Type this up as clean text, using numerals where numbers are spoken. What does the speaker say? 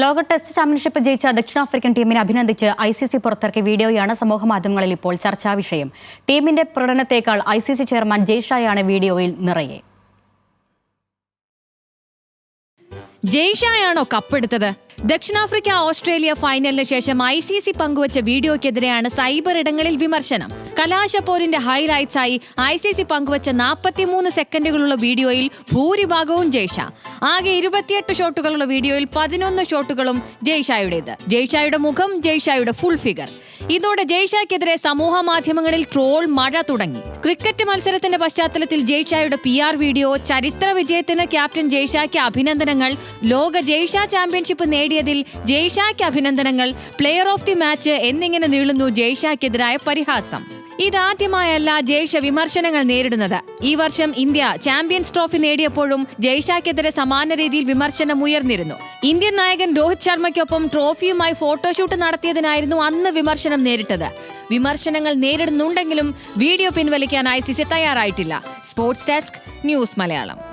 ലോക test championship ജയിച്ച ദക്ഷിണാഫ്രിക്കൻ ടീമിനെ അഭിനന്ദിച്ച് ICC പുറത്തിറക്കിയ വീഡിയോയാണ് സമൂഹമാധ്യമങ്ങളിൽ ഇപ്പോൾ ചർച്ചാ വിഷയം. ടീമിന്റെ പ്രകടനത്തേക്കാൾ ICC ചെയർമാൻ ജയ്ഷായാണ് വീഡിയോയിൽ നിറയെ. ജയ്ഷായാണോ കപ്പെടുത്തത്? ദക്ഷിണാഫ്രിക്ക ഓസ്ട്രേലിയ ഫൈനലിന് ശേഷം ICC പങ്കുവച്ച വീഡിയോയ്ക്കെതിരെയാണ് സൈബർ ഇടങ്ങളിൽ വിമർശനം. കലാശപ്പോരിന്റെ ഹൈലൈറ്റ്സായി ICC പങ്കുവച്ച 43 സെക്കൻഡുകളുള്ള വീഡിയോയിൽ ഭൂരിഭാഗവും ജയ്ഷാ. ആകെ 28 ഷോട്ടുകളുള്ള വീഡിയോയിൽ 11 ഷോട്ടുകളും ജയ്ഷായുടേത്. ജയ്ഷായുടെ മുഖം, ജയ്ഷായുടെ ഫുൾ ഫിഗർ. ഇതോടെ ജയ്ഷായ്ക്കെതിരെ സമൂഹ മാധ്യമങ്ങളിൽ ട്രോൾ മഴ തുടങ്ങി. ക്രിക്കറ്റ് മത്സരത്തിന്റെ പശ്ചാത്തലത്തിൽ ജയ്ഷായുടെ PR വീഡിയോ, ചരിത്ര വിജയത്തിന് ക്യാപ്റ്റൻ ജയ്ഷായ്ക്ക് അഭിനന്ദനങ്ങൾ, ലോക ജയ്ഷാ ചാമ്പ്യൻഷിപ്പ് നേടിയതിൽ ജയ്ഷായ്ക്ക് അഭിനന്ദനങ്ങൾ, പ്ലെയർ ഓഫ് ദി മാച്ച് എന്നിങ്ങനെ നീളുന്നു ജയ്ഷായ്ക്കെതിരായ പരിഹാസം. ഇതാദ്യമായല്ല ജയ്ഷ വിമർശനങ്ങൾ നേരിടുന്നത്. ഈ വർഷം ഇന്ത്യ ചാമ്പ്യൻസ് ട്രോഫി നേടിയപ്പോഴും ജയ്ഷായ്ക്കെതിരെ സമാന രീതിയിൽ വിമർശനം ഉയർന്നിരുന്നു. ഇന്ത്യൻ നായകൻ രോഹിത് ശർമ്മയ്ക്കൊപ്പം ട്രോഫിയുമായി ഫോട്ടോഷൂട്ട് നടത്തിയതിനായിരുന്നു അന്ന് വിമർശനം നേരിട്ടത്. വിമർശനങ്ങൾ നേരിടുന്നുണ്ടെങ്കിലും വീഡിയോ പിൻവലിക്കാൻ ICC തയ്യാറായിട്ടില്ല. Sports desk, news Malayalam.